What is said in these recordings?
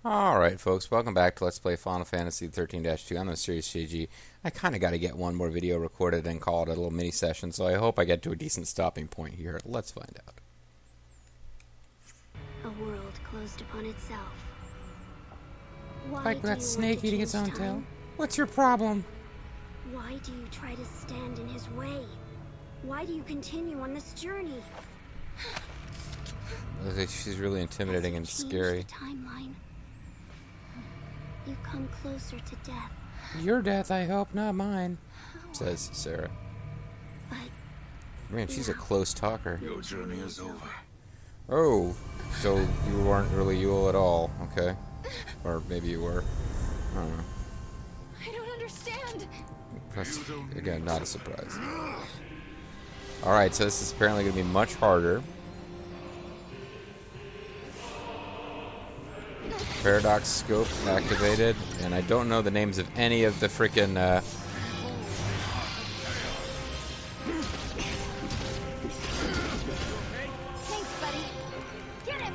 Alright, folks, welcome back to Let's Play Final Fantasy XIII-2. I'm the Series CG. I kind of got to get one more video recorded and call it a little mini-session, so I hope I get to a decent stopping point here. Let's find out. A world closed upon itself. Why Like do that you snake want to eating its change own tail? time? What's your problem? Why do you try to stand in his way? Why do you continue on this journey? She's really intimidating and As you change scary. the timeline, you come closer to death. Your death, I hope, not mine, says Sarah. But Man, she's a close talker. Your journey is over. Oh, so you weren't really Yule at all, okay. Or maybe you were. I don't know. I don't understand. That's, again, not a surprise. Alright, so this is apparently going to be much harder. Paradox scope activated, and I don't know the names of any of the frickin' Thanks, buddy. Get him.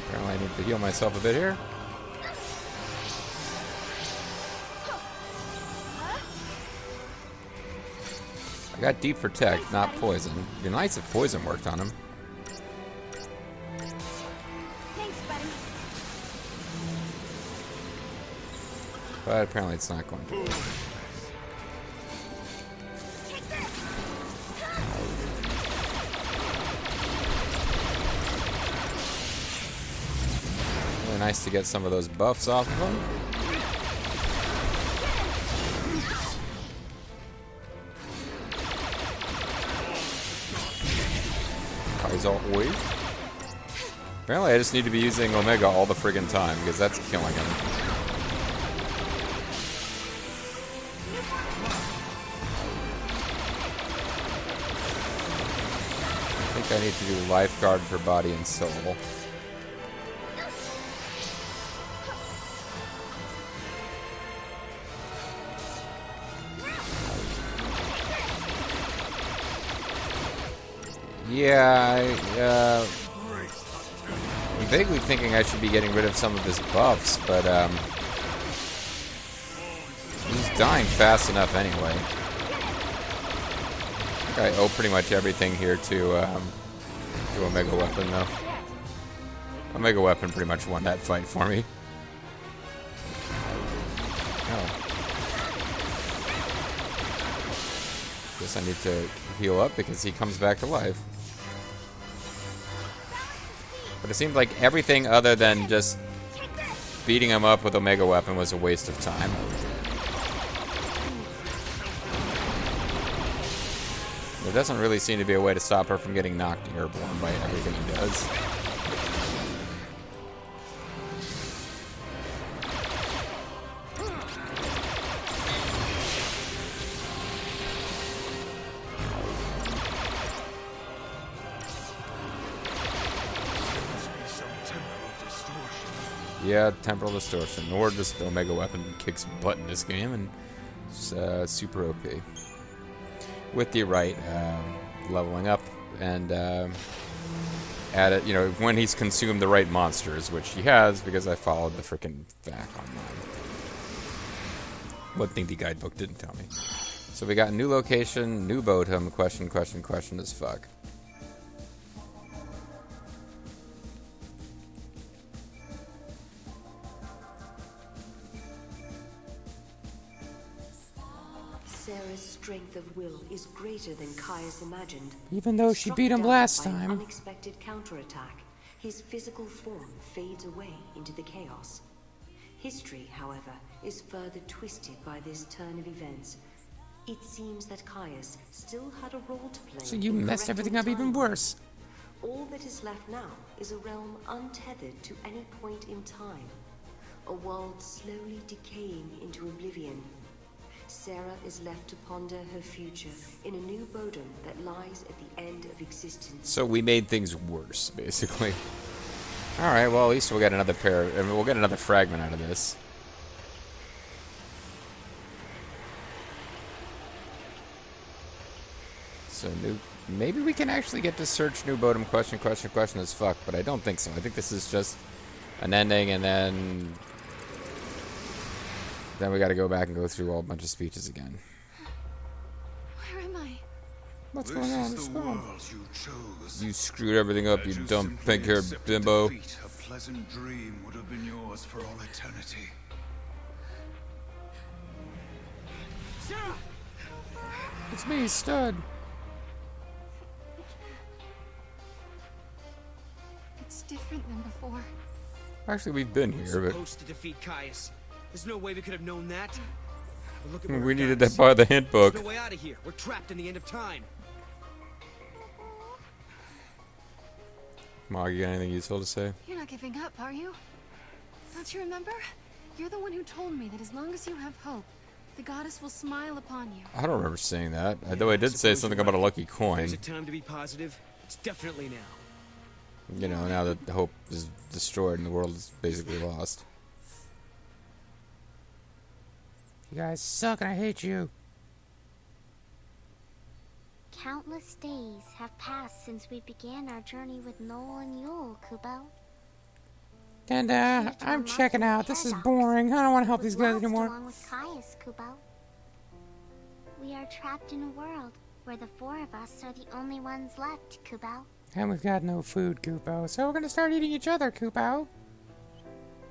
Apparently I need to heal myself a bit here. I got deep protect, not poison. It'd be nice if poison worked on him. Thanks, buddy. But apparently it's not going to. Take this. Really nice to get some of those buffs off of him. Kai's wave. Apparently I just need to be using Omega all the friggin' time, because that's killing him. I think I need to do Lifeguard for body and soul. Yeah, I'm vaguely thinking I should be getting rid of some of his buffs, but he's dying fast enough anyway. I owe pretty much everything here to Omega Weapon, though. Omega Weapon pretty much won that fight for me. Oh. Guess I need to heal up because he comes back to life. But it seemed like everything other than just beating him up with Omega Weapon was a waste of time. There doesn't really seem to be a way to stop her from getting knocked airborne by everything he does. Yeah, temporal distortion, or just Omega Weapon kicks butt in this game, and it's super OP. With the right leveling up and add it, you know, when he's consumed the right monsters, which he has because I followed the frickin' FAQ online. One thing the guidebook didn't tell me. So we got new location, new Bodham, question as fuck. Sarah's strength of will is greater than Caius imagined. Even though she Struck beat him down last by an time. unexpected counterattack, his physical form fades away into the chaos. History, however, is further twisted by this turn of events. It seems that Caius still had a role to play. So you in messed correcting everything up even timelines. worse. All that is left now is a realm untethered to any point in time. A world slowly decaying into oblivion. Sarah is left to ponder her future in a new Bodham that lies at the end of existence. So we made things worse, basically. Alright, well, at least we'll get another pair, and we'll get another fragment out of this. So, maybe we can actually get to search New Bodom question as fuck, but I don't think so. I think this is just an ending, and then we gotta go back and go through a bunch of speeches again. Where am I? What's going on? What's going on? You screwed everything up, you dumb pink-haired bimbo. A pleasant dream would have been yours for all eternity. Sarah! It's me, Stud. It's different than before. Actually, we've been here, but Supposed to defeat Caius. There's no way we could have known that. But look at where we it needed got that us. by the hint book. There's no way out of here. We're trapped in the end of time. Mog, you got anything useful to say? You're not giving up, are you? Don't you remember? You're the one who told me that as long as you have hope, the goddess will smile upon you. I don't remember saying that. Though I did say suppose something you're about a right. lucky Is coin. it time to be positive? It's definitely now. You know, now that the hope is destroyed and the world is basically lost. You guys suck and I hate you. Countless days have passed since we began our journey with Noel and Yule, Kubo. And, I'm checking out. This is boring. I don't want to help these guys anymore. Along with Caius, Kubo. We are trapped in a world where the four of us are the only ones left, Kubo. And we've got no food, Kupo. So we're gonna start eating each other, Kupo.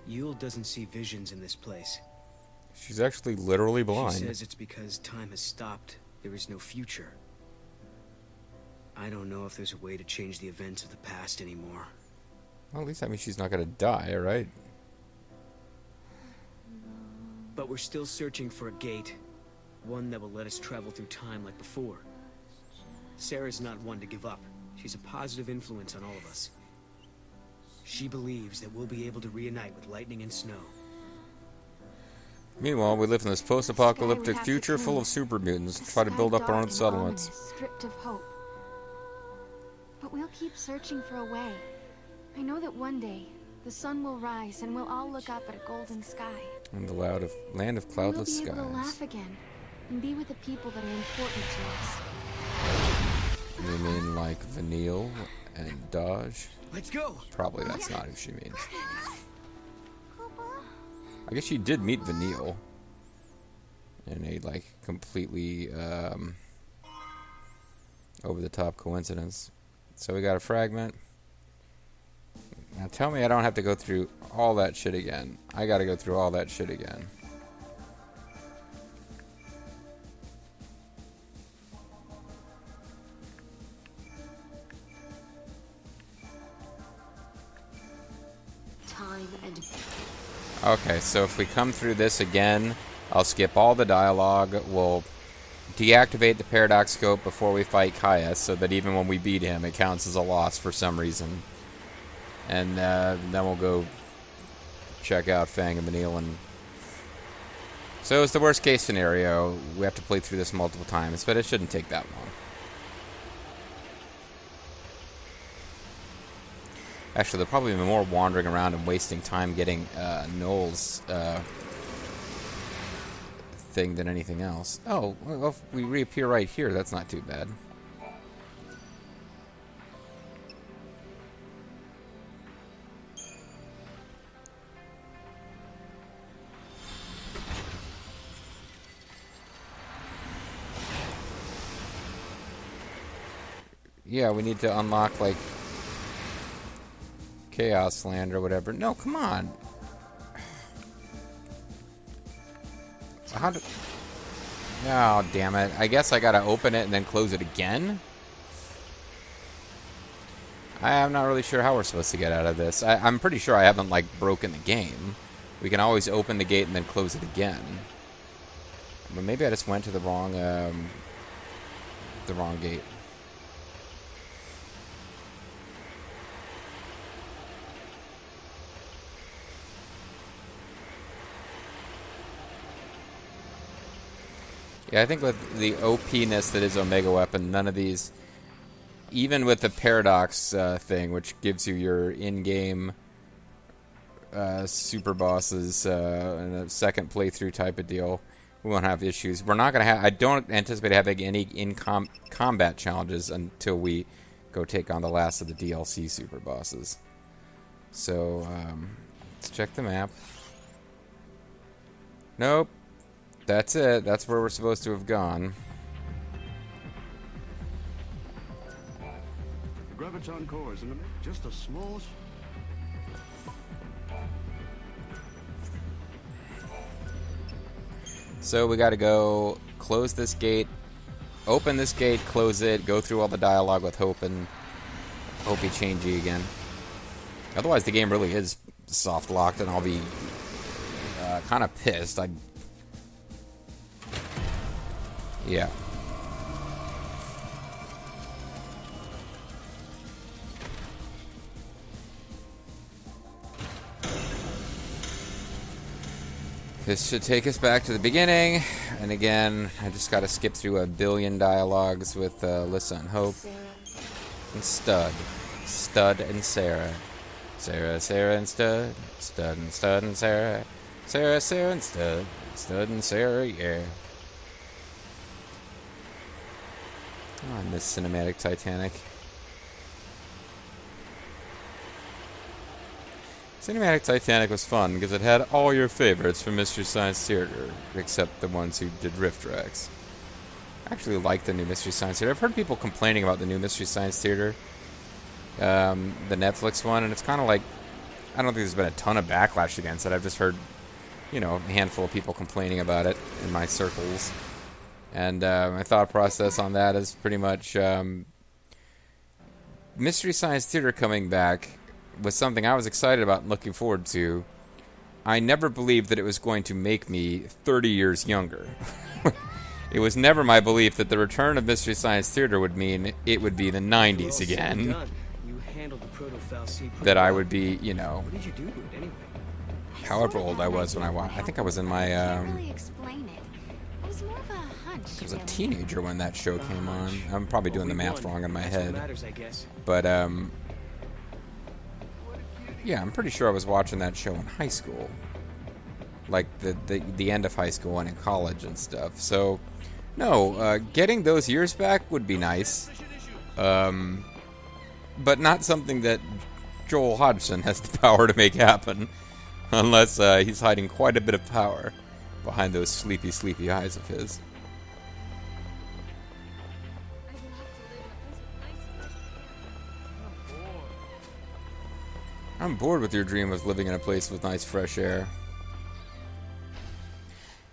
Yule doesn't see visions in this place. She's actually literally She blind. says it's because time has stopped. There is no future. I don't know if there's a way to change the events of the past anymore. Well, at least that means she's not gonna die, right? But we're still searching for a gate. One that will let us travel through time like before. Sarah's not one to give up. She's a positive influence on all of us. She believes that we'll be able to reunite with lightning and snow. Meanwhile, we live in this post-apocalyptic future full of super mutants and try to build up our own settlements. Stripped of hope. But we'll keep searching for a way. I know that one day, the sun will rise and we'll all look up at a golden sky. In the land of cloudless We'll be able to skies. laugh again and be with the people that are important to us. You mean like Vanille and Dodge? Let's go! Probably that's not who she means. I guess she did meet Vanille in a like completely over-the-top coincidence. So we got a fragment. Now tell me I don't have to go through all that shit again. I gotta go through all that shit again. Time and Okay, so if we come through this again, I'll skip all the dialogue. We'll deactivate the paradox scope before we fight Caius, so that even when we beat him, it counts as a loss for some reason. And then we'll go check out Fang and Vanille. And so it's the worst case scenario. We have to play through this multiple times, but it shouldn't take that long. Actually, there'll probably be more wandering around and wasting time getting Noel's thing than anything else. Oh, well, if we reappear right here, that's not too bad. Yeah, we need to unlock, like, Chaos Land or whatever. No, come on. How do... Oh, damn it. I guess I gotta open it and then close it again? I'm not really sure how we're supposed to get out of this. I'm pretty sure I haven't, like, broken the game. We can always open the gate and then close it again. But maybe I just went to the wrong gate. Yeah, I think with the OP-ness that is Omega Weapon, none of these, even with the Paradox thing, which gives you your in-game super bosses in a second playthrough type of deal, we won't have issues. We're not going to have... I don't anticipate having any combat challenges until we go take on the last of the DLC super bosses. So, let's check the map. Nope. That's it. That's where we're supposed to have gone. The graviton core is just a small... So we got to go close this gate, open this gate, close it, go through all the dialogue with Hope and Hopey Changey again. Otherwise, the game really is soft locked, and I'll be kind of pissed. Yeah. This should take us back to the beginning, and again, I just gotta skip through a billion dialogues with Alyssa and Hope. And Stud. Stud and Sarah. Sarah, Sarah and Stud. Stud and Sarah. Sarah, Sarah and Stud. Stud and Sarah, yeah. Oh, I miss Cinematic Titanic. Cinematic Titanic was fun because it had all your favorites from Mystery Science Theater, except the ones who did riff tracks. I actually like the new Mystery Science Theater. I've heard people complaining about the new Mystery Science Theater, the Netflix one, and it's kind of like, I don't think there's been a ton of backlash against it. I've just heard, you know, a handful of people complaining about it in my circles. And my thought process on that is pretty much Mystery Science Theater coming back was something I was excited about and looking forward to. I never believed that it was going to make me 30 years younger. It was never my belief that the return of Mystery Science Theater would mean it would be the 90s again. That I would be, you know, however old I was when I watched. I think I was in my... I was a teenager when that show came on. I'm probably doing the math wrong in my head. But, yeah, I'm pretty sure I was watching that show in high school. Like, the end of high school and in college and stuff. So, no, getting those years back would be nice. But not something that Joel Hodgson has the power to make happen. Unless he's hiding quite a bit of power behind those sleepy, sleepy eyes of his. I'm bored with your dream of living in a place with nice fresh air.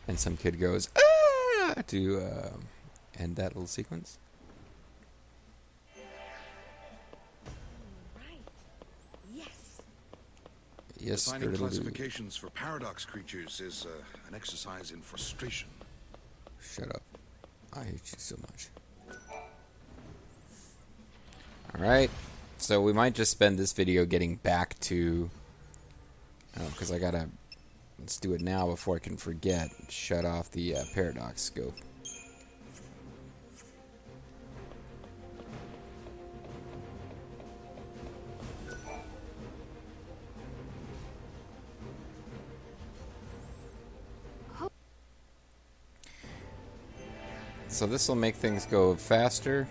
And some kid goes, ah! To end that little sequence. Right. Yes. Yes, Defining classifications for paradox creatures is an exercise in frustration. Shut up. I hate you so much. Alright. So we might just spend this video getting back to... Oh, because I gotta... Let's do it now before I can forget. Shut off the paradox scope. So this will make things go faster.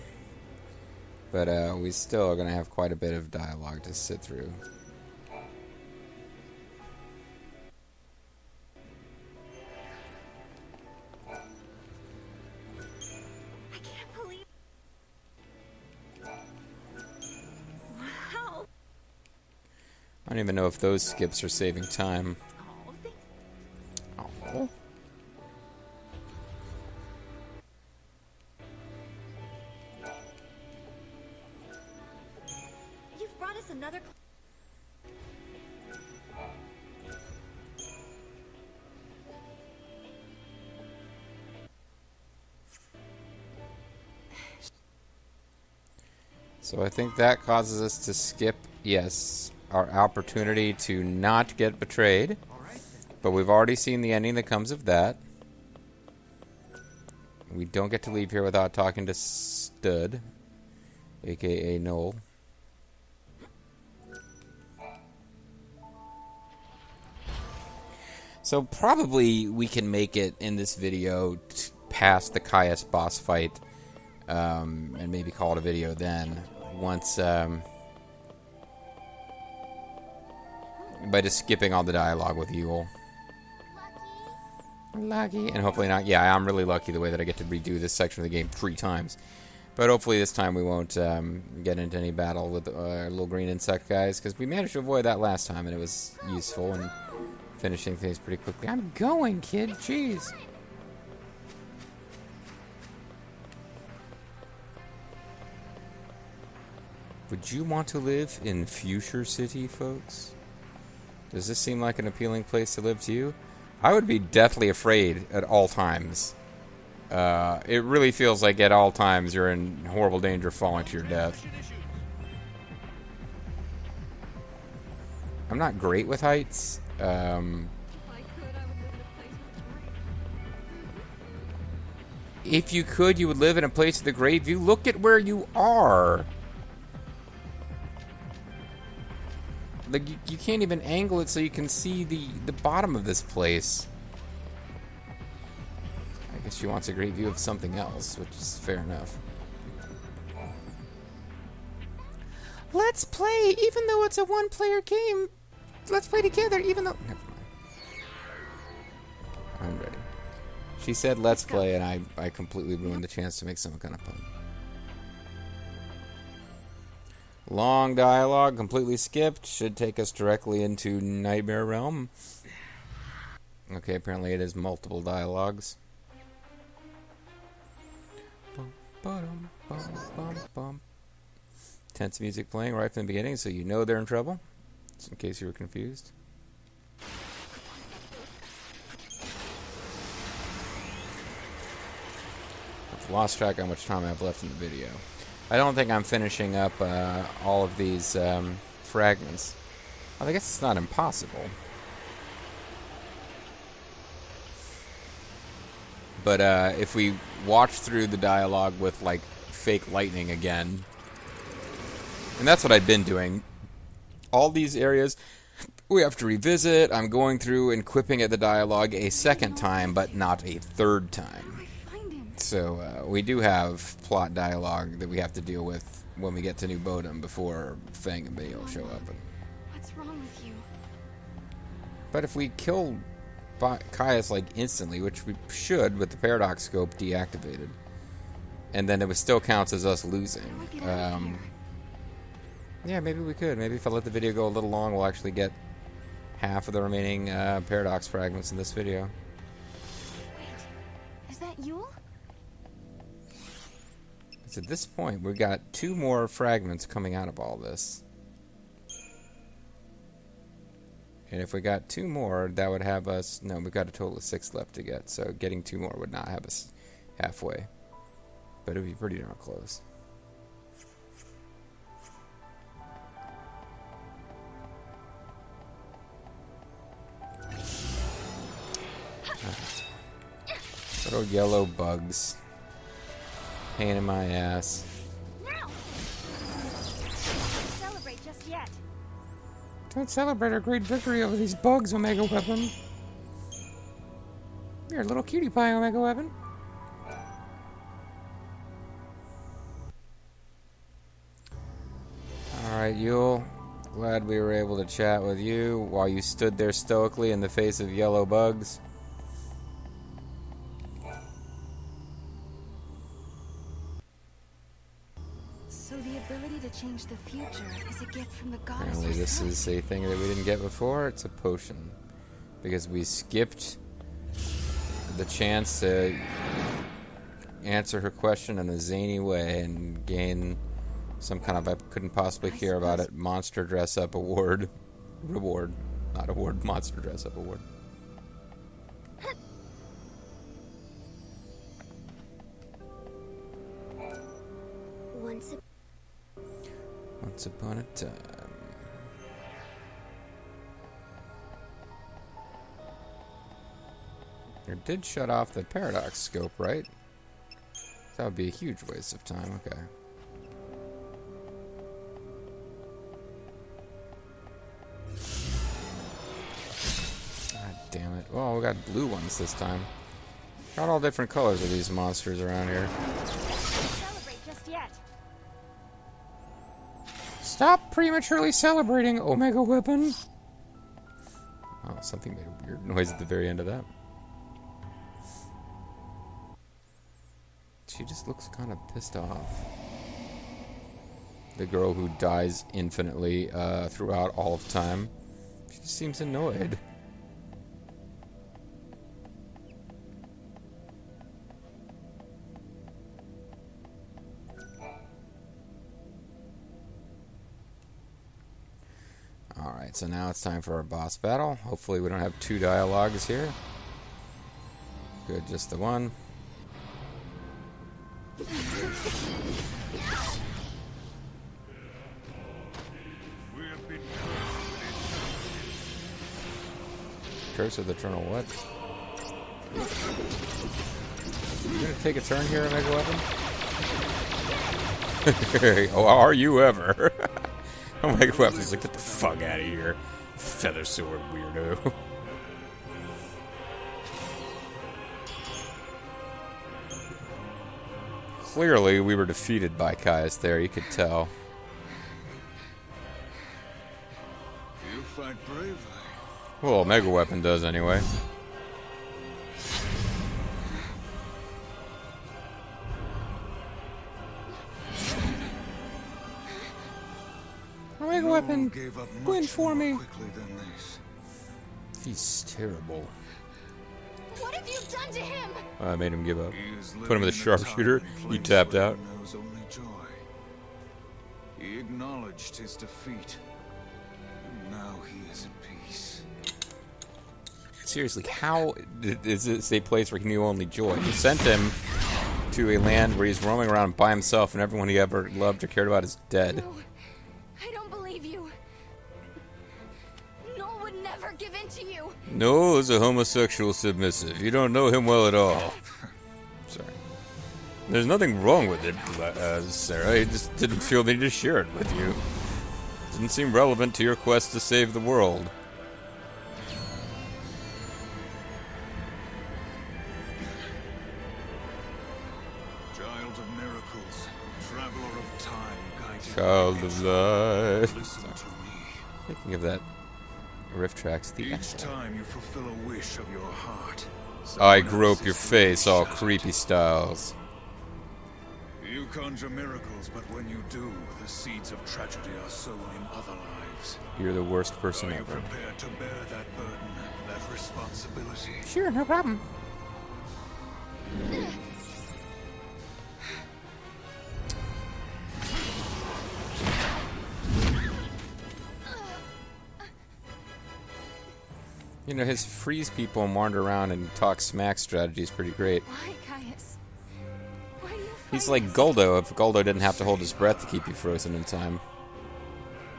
But we still are going to have quite a bit of dialogue to sit through. I can't believe... Wow. I don't even know if those skips are saving time. Oh, thanks. Oh. You've brought us another... So I think that causes us to skip, yes, our opportunity to not get betrayed. But we've already seen the ending that comes of that. We don't get to leave here without talking to Stud, a.k.a. Noel. So probably we can make it in this video past the Caius boss fight, and maybe call it a video then. Once, by just skipping all the dialogue with Yule. Lucky. And hopefully not. Yeah, I'm really lucky the way that I get to redo this section of the game 3 times. But hopefully this time we won't get into any battle with little green insect guys, because we managed to avoid that last time, and it was useful and finishing things pretty quickly. I'm going, kid. Jeez. Would you want to live in Fuchsia City, folks? Does this seem like an appealing place to live to you? I would be deathly afraid at all times. It really feels like at all times you're in horrible danger of falling to your death. I'm not great with heights. If you could, you would live in a place with a great view. Look at where you are. Like, you can't even angle it so you can see the bottom of this place. I guess she wants a great view of something else, which is fair enough. Let's play, even though it's a one-player game. Let's play together, even though... Never mind. I'm ready. She said let's play, and I completely ruined the chance to make some kind of pun. Long dialogue, completely skipped. Should take us directly into Nightmare Realm. Okay, apparently it is multiple dialogues. Tense music playing right from the beginning, so you know they're in trouble. Just in case you were confused. I've lost track how much time I have left in the video. I don't think I'm finishing up all of these fragments. Well, I guess it's not impossible. But if we watch through the dialogue with, like, fake lightning again, and that's what I've been doing. All these areas we have to revisit. I'm going through and quipping at the dialogue a second time, but not a third time. So we do have plot dialogue that we have to deal with when we get to New Bodom before Fang and Bayo show up. What's wrong with you? But if we kill Caius like instantly, which we should with the paradox scope deactivated, and then it still counts as us losing. Yeah, maybe we could. Maybe if I let the video go a little long, we'll actually get half of the remaining paradox fragments in this video. Wait, is that Yule? So at this point, we've got 2 more fragments coming out of all this. And if we got 2 more, that would have us... No, we've got a total of 6 left to get, so getting 2 more would not have us halfway. But it would be pretty darn close. Little yellow bugs. Pain in my ass. Now! Celebrate just yet. Don't celebrate our great victory over these bugs, Omega Weapon. You're a little cutie pie, Omega Weapon. Alright, Yule. Glad we were able to chat with you while you stood there stoically in the face of yellow bugs. So the ability to change the future is a gift from the goddess Apparently this herself. is a thing that we didn't get before. It's a potion. Because we skipped the chance to answer her question in a zany way and gain some kind of, I couldn't possibly care about it, monster dress-up award. Reward. Not award, monster dress-up award. Once upon a time. It did shut off the paradox scope, right? That would be a huge waste of time, okay. God damn it. Oh, we got blue ones this time. Got all different colors of these monsters around here. Celebrate just yet. Stop prematurely celebrating, Omega Weapon! Oh, something made a weird noise at the very end of that. She just looks kind of pissed off. The girl who dies infinitely throughout all of time. She just seems annoyed. Alright, so now it's time for our boss battle. Hopefully we don't have two dialogues here. Good, just the one. Curse of the Eternal what? You gonna take a turn here, Omega Weapon? Oh, are you ever? Omega Weapon's like, get the fuck out of here. Feather sword weirdo. Clearly, we were defeated by Caius there, you could tell. You fight bravely. Well, Omega Weapon does anyway. Omega Weapon, win for me. He's terrible. What have you done to him? I made him give up. Put him with a sharpshooter. He tapped out. He acknowledged his defeat. Now he is at peace. Seriously, how is this a place where he knew only joy? You sent him to a land where he's roaming around by himself and everyone he ever loved or cared about is dead. No, I don't believe you. Noel would never give in to you. Noel is a homosexual submissive. You don't know him well at all. Sorry. There's nothing wrong with it, Sarah. He just didn't feel the need to share it with you. Didn't seem relevant to your quest to save the world. Child of miracles, traveler of time, guided. Child of light. Listen to me. Thinking of that riff tracks. The Each time you fulfill a wish of your heart, I someone grope else's your wish face, all shattered. creepy styles. You conjure miracles, but when you do, the seeds of tragedy are sown in other lives. You're the worst person Are you ever. prepared to bear that burden, that responsibility? Sure, no problem. You know, his freeze people and wander around and talk smack strategy is pretty great. Why, Caius? Why are you He's fighting like us? Goldo if Goldo didn't have to hold his breath to keep you frozen in time.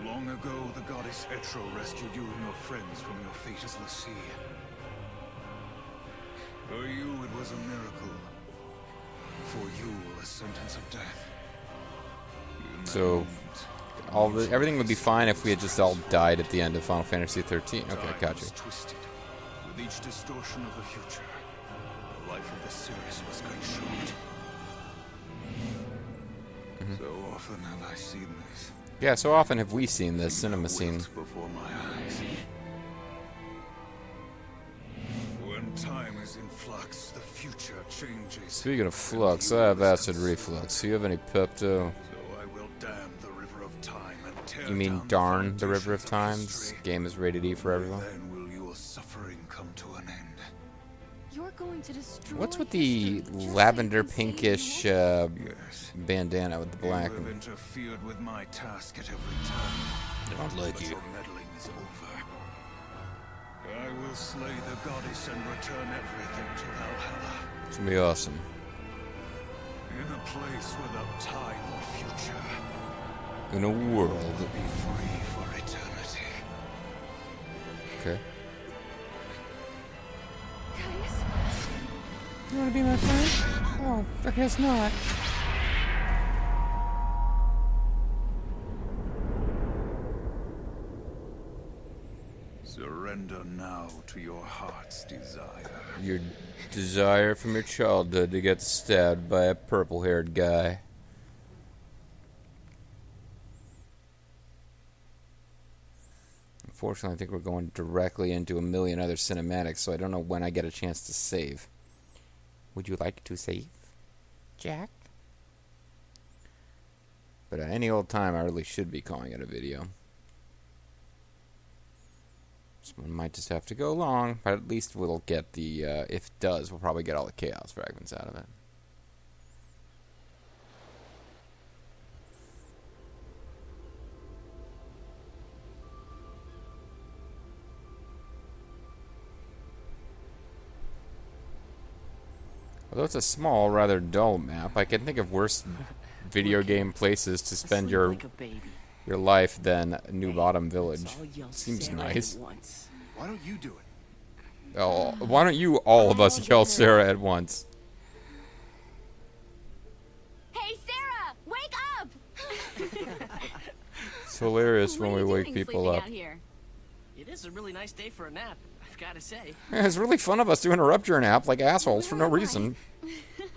Long ago, the goddess Etro rescued you and your friends from your fate as the sea. For you, it was a miracle. For you, a sentence of death. In that So, moment, everything would be fine if we had just all died at the end of Final Fantasy XIII. Okay, time gotcha. was twisted. With each distortion of the future, the life of the series was cut short. So often have I seen this. Yeah, so often have we seen this cinema scene. Wilt before my eyes. When time is in flux, the future changes. Speaking of flux, I have acid reflux. Do you have any Pepto? So I will dam the river of time and tear You mean down darn the the River of foundations Time? This history. game is rated E for everyone. Then will your suffering come to an end. You're going to destroy What's with the history just so you lavender can save pinkish Noel? Yes. bandana with the black? You have interfered with my task at every turn. Don't like But you. your meddling is over. I will slay the goddess and return everything to Valhalla. It's gonna be awesome. In a place without time or future. In a world. Be free for eternity. Okay. Caius? You wanna be my friend? Oh, I guess not. Surrender now to your heart's desire. Your desire from your childhood to get stabbed by a purple-haired guy. Unfortunately, I think we're going directly into a million other cinematics, so I don't know when I get a chance to save. Would you like to save, Jack? But at any old time, I really should be calling it a video. This one might just have to go long, but at least we'll get the, if it does, we'll probably get all the chaos fragments out of it. Although it's a small, rather dull map, I can think of worse video game places to spend your life than New Bottom Village. Seems nice. Why don't you do it? Oh, why don't you all of us yell Sarah at once? Hey, Sarah! Wake up! It's hilarious when we wake people up. It is a really nice day for a nap, I've got to say. Yeah, it's really fun of us to interrupt your nap like assholes for no reason.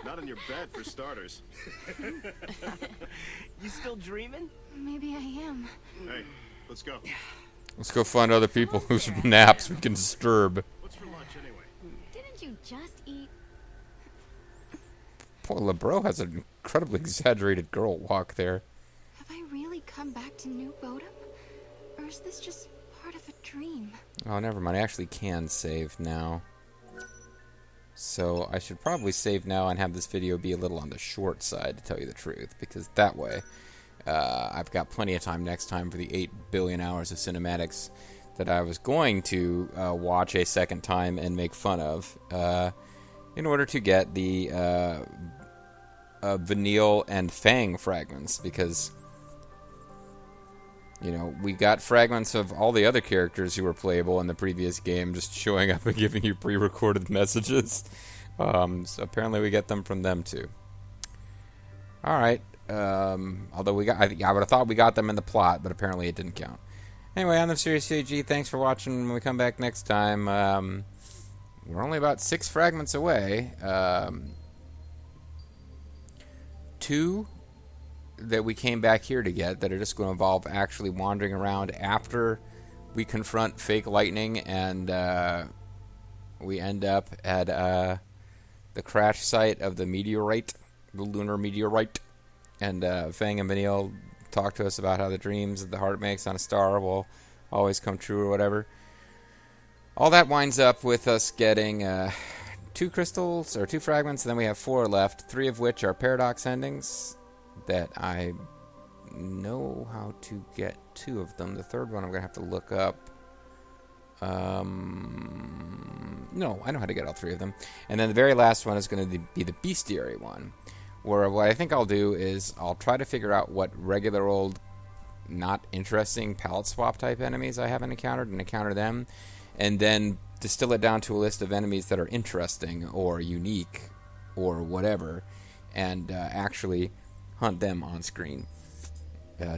Not in your bed, for starters. You still dreaming? Maybe I am. Hey, let's go. Let's go find other people whose naps we can disturb. What's for lunch anyway? Didn't you just eat? Poor LeBro has an incredibly exaggerated girl walk there. Have I really come back to New Bodom? Or is this just part of a dream? Oh, never mind. I actually can save now. So I should probably save now and have this video be a little on the short side, to tell you the truth. Because that way, I've got plenty of time next time for the 8 billion hours of cinematics that I was going to watch a second time and make fun of in order to get the Vanille and Fang fragments. Because, you know, we got fragments of all the other characters who were playable in the previous game just showing up and giving you pre-recorded messages. So apparently we get them from them too. Alright. Although I would have thought we got them in the plot, but apparently it didn't count. Anyway, I'm the Serious CG. Thanks for watching. When we come back next time, we're only about 6 fragments away. 2 that we came back here to get that are just going to involve actually wandering around after we confront fake lightning and we end up at the crash site of the meteorite, the lunar meteorite, and Fang and Vanille talk to us about how the dreams that the heart makes on a star will always come true or whatever. All that winds up with us getting 2 crystals, or 2 fragments, and then we have 4 left, 3 of which are paradox endings that I know how to get 2 of them. The third one I'm going to have to look up. No, I know how to get all 3 of them. And then the very last one is going to be the bestiary one, where what I think I'll do is I'll try to figure out what regular old, not interesting palette swap type enemies I haven't encountered and encounter them, and then distill it down to a list of enemies that are interesting or unique or whatever, and actually hunt them on screen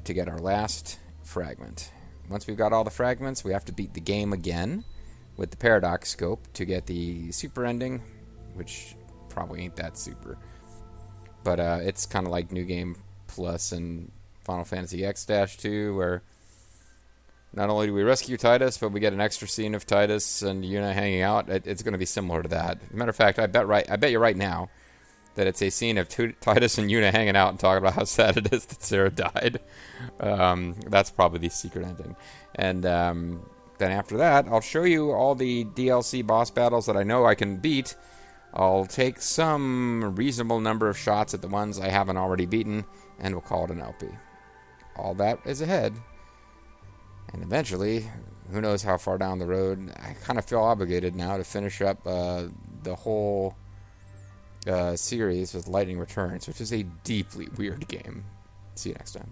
to get our last fragment. Once we've got all the fragments, we have to beat the game again with the paradox scope to get the super ending, which probably ain't that super. But it's kind of like New Game Plus and Final Fantasy XIII-2, where not only do we rescue Titus, but we get an extra scene of Titus and Yuna hanging out. It's going to be similar to that. As a matter of fact, I bet you right now that it's a scene of Titus and Yuna hanging out and talking about how sad it is that Sarah died. That's probably the secret ending. And then after that, I'll show you all the DLC boss battles that I know I can beat. I'll take some reasonable number of shots at the ones I haven't already beaten, and we'll call it an LP. All that is ahead. And eventually, who knows how far down the road, I kind of feel obligated now to finish up the whole series with Lightning Returns, which is a deeply weird game. See you next time.